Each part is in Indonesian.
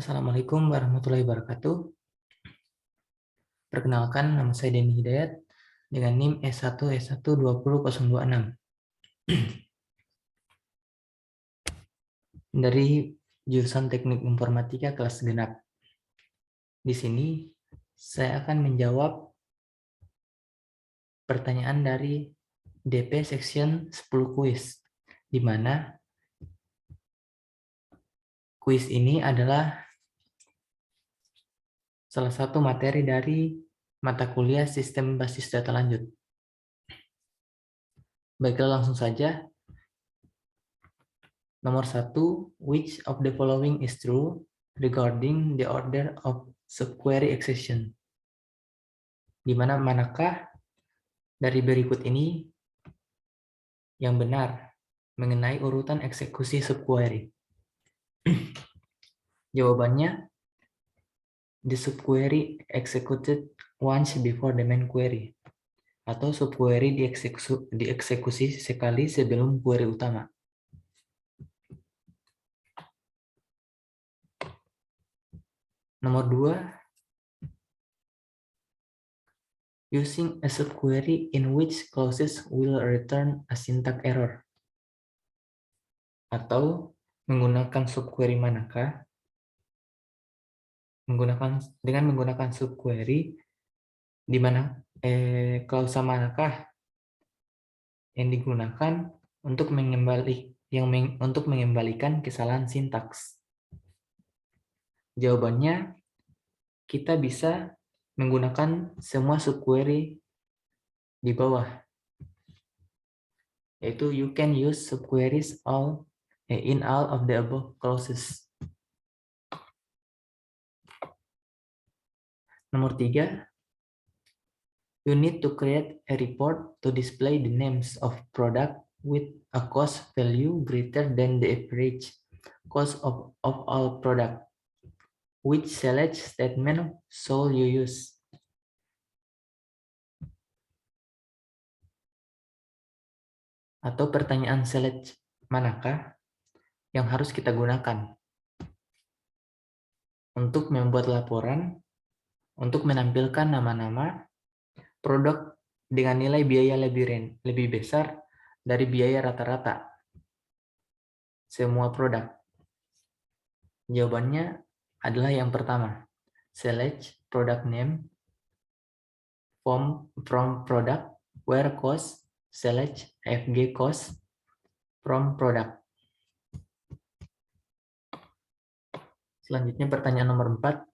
Assalamualaikum warahmatullahi wabarakatuh. Perkenalkan, nama saya Denny Hidayat dengan NIM S1S120.026 dari jurusan Teknik Informatika kelas genap. Di sini saya akan menjawab pertanyaan dari DP Section 10 kuis, di mana kuis ini adalah salah satu materi dari mata kuliah Sistem Basis Data Lanjut. Baiklah, langsung saja. Nomor 1, which of the following is true regarding the order of subquery execution? Di mana manakah dari berikut ini yang benar mengenai urutan eksekusi subquery? Jawabannya, the subquery executed once before the main query, atau subquery dieksekusi sekali sebelum query utama. Nomor 2, using a subquery in which clauses will return a syntax error. Atau menggunakan subquery manakah? Dengan menggunakan subquery di mana klausa manakah yang digunakan untuk mengembalikan kesalahan sintaks? Jawabannya, kita bisa menggunakan semua subquery di bawah, yaitu you can use subqueries in all of the above clauses. Nomor 3, you need to create a report to display the names of product with a cost value greater than the average cost of all product. Which select statement shall you use? Atau pertanyaan select manakah yang harus kita gunakan untuk membuat laporan untuk menampilkan nama-nama produk dengan nilai biaya lebih besar dari biaya rata-rata semua produk? Jawabannya adalah yang pertama, select product name from product where cost, select FG cost from product. Selanjutnya pertanyaan nomor 4.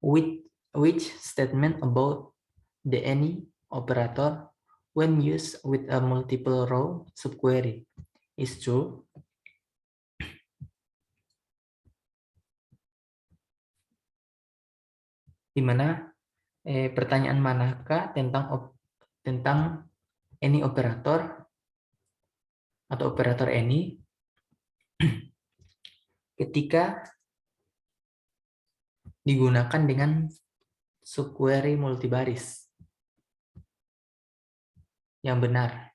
Which statement about the any operator when used with a multiple row subquery is true? Di mana pertanyaan manakah tentang any operator atau operator any ketika digunakan dengan subquery multibaris yang benar?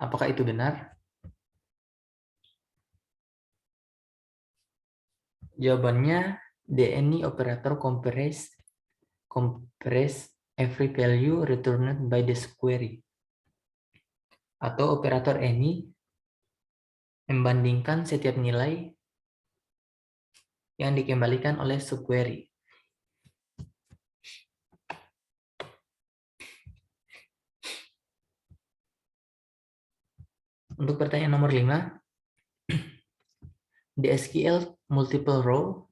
Apakah itu benar? Jawabannya, the any operator compress every value returned by the subquery. Atau operator any membandingkan setiap nilai yang dikembalikan oleh subquery. Untuk pertanyaan nomor 5, the SQL multiple row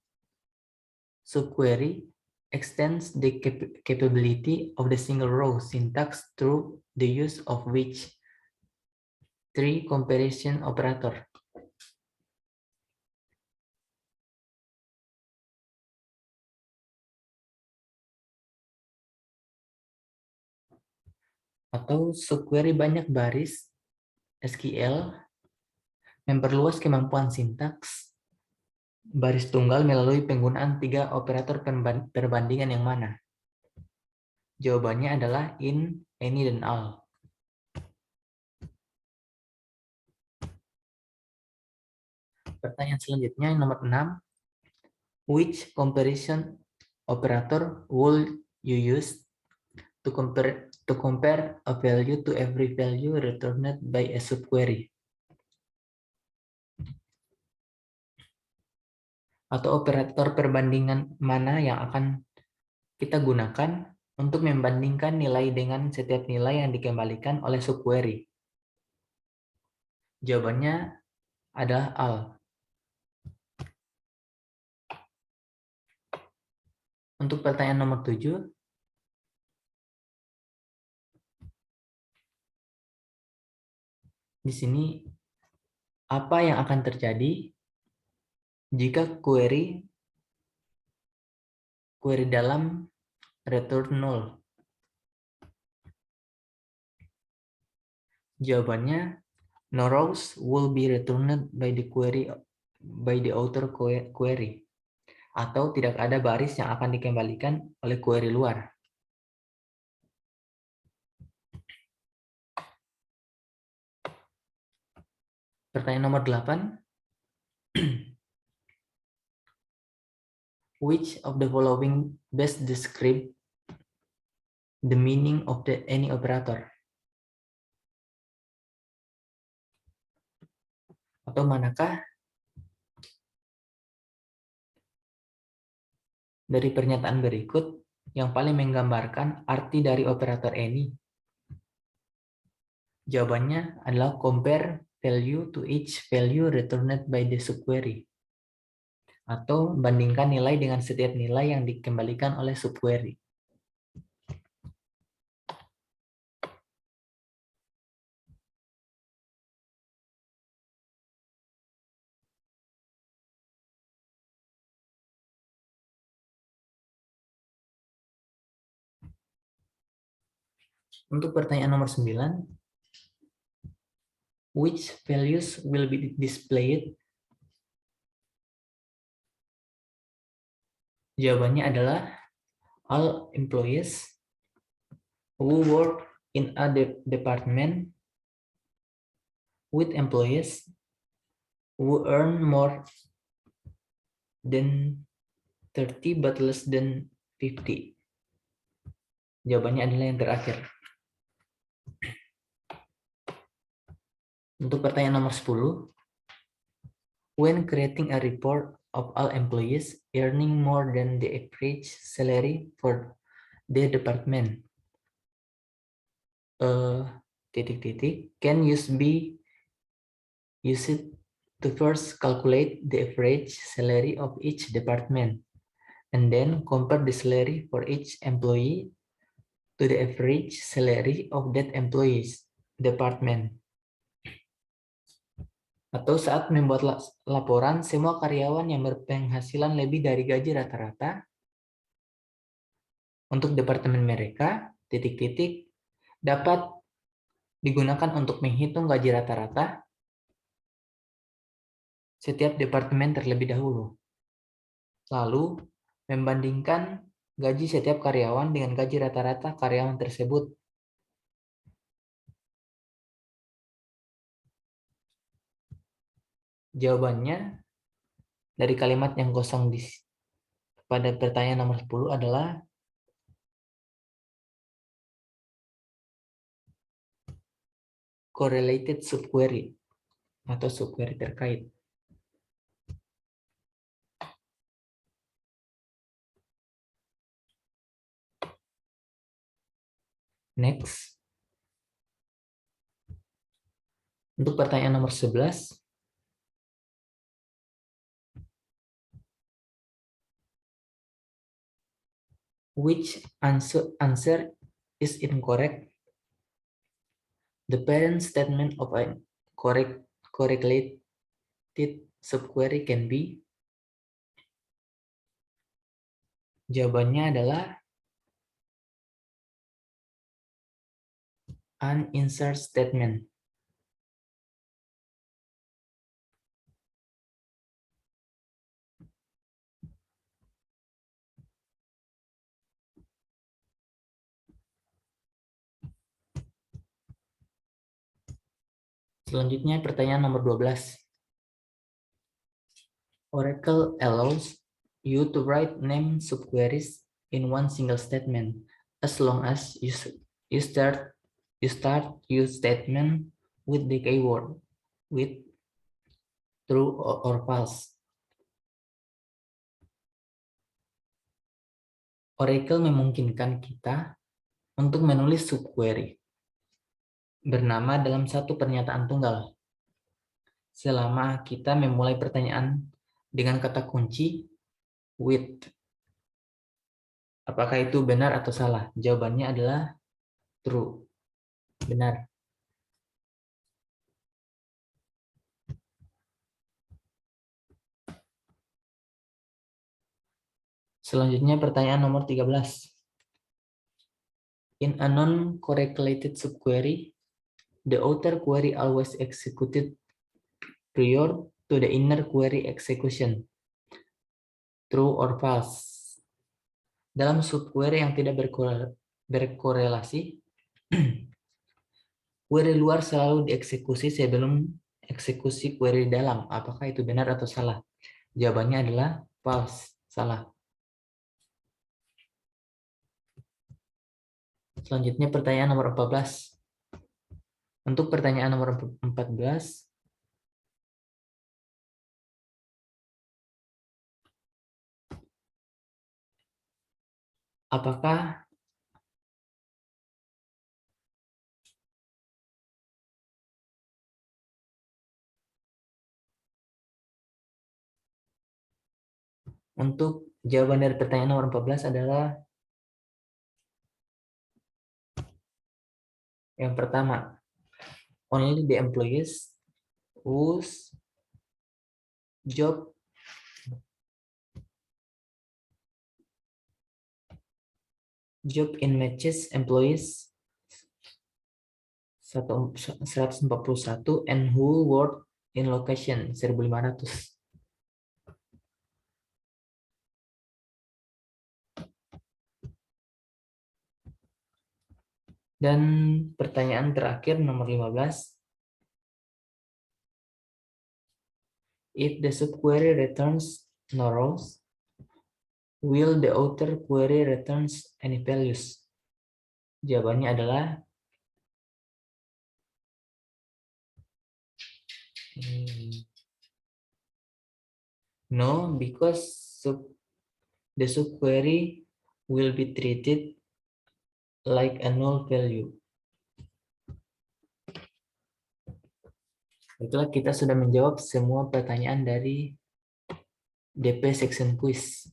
subquery extends the capability of the single row syntax through the use of which 3 comparison operator? Atau subquery banyak baris SQL memperluas kemampuan sintaks baris tunggal melalui penggunaan 3 operator perbandingan yang mana? Jawabannya adalah in, any, dan all. Pertanyaan selanjutnya yang nomor 6. Which comparison operator will you use to compare a value to every value returned by a subquery? Atau operator perbandingan mana yang akan kita gunakan untuk membandingkan nilai dengan setiap nilai yang dikembalikan oleh subquery? Jawabannya adalah AL. Untuk pertanyaan nomor 7, di sini apa yang akan terjadi jika query dalam return null? Jawabannya, no rows will be returned by the author query, atau tidak ada baris yang akan dikembalikan oleh query luar. Pertanyaan nomor 8. Which of the following best describe the meaning of any operator? Atau manakah dari pernyataan berikut yang paling menggambarkan arti dari operator any? Jawabannya adalah compare value to each value returned by the subquery, atau bandingkan nilai dengan setiap nilai yang dikembalikan oleh subquery. Untuk pertanyaan nomor 9, which values will be displayed? Jawabannya adalah all employees who work in a department with employees who earn more than 30 but less than 50. Jawabannya adalah yang terakhir. Untuk pertanyaan nomor 10, when creating a report of all employees earning more than the average salary for the department, can be used to first calculate the average salary of each department and then compare the salary for each employee to the average salary of that employee's department. Atau saat membuat laporan, semua karyawan yang berpenghasilan lebih dari gaji rata-rata untuk departemen mereka, dapat digunakan untuk menghitung gaji rata-rata setiap departemen terlebih dahulu. Lalu, membandingkan gaji setiap karyawan dengan gaji rata-rata karyawan tersebut. Jawabannya dari kalimat yang kosong pada pertanyaan nomor 10 adalah correlated subquery atau subquery terkait. Next. Untuk pertanyaan nomor 11, which answer is incorrect? The parent statement of a correlated subquery can be. Jawabannya adalah an insert statement. Selanjutnya pertanyaan nomor 12. Oracle allows you to write name subqueries in one single statement, as long as you start your statement with the keyword with true or false. Oracle memungkinkan kita untuk menulis subquery bernama dalam satu pernyataan tunggal. Selama kita memulai pertanyaan dengan kata kunci with. Apakah itu benar atau salah? Jawabannya adalah true. Benar. Selanjutnya pertanyaan nomor 13. In a non-correlated subquery, the outer query always executed prior to the inner query execution. True or false? Dalam subquery yang tidak berkorelasi, query luar selalu dieksekusi sebelum eksekusi query dalam. Apakah itu benar atau salah? Jawabannya adalah false, salah. Selanjutnya pertanyaan nomor 14. Untuk pertanyaan nomor 14, apakah untuk jawaban dari pertanyaan nomor 14 adalah yang pertama, only the employees whose job in matches employees 141 and who work in location 1500. Dan pertanyaan terakhir nomor 15. If the subquery returns no rows, will the outer query returns any values? Jawabannya adalah no, because the subquery will be treated like a null value. Itulah kita sudah menjawab semua pertanyaan dari DP section quiz.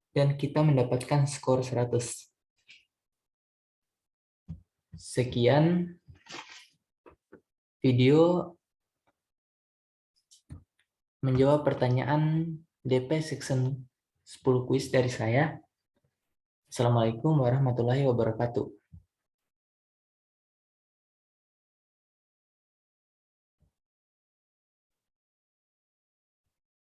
Dan kita mendapatkan skor 100. Sekian video menjawab pertanyaan DP section 10 quiz dari saya. Assalamualaikum warahmatullahi wabarakatuh.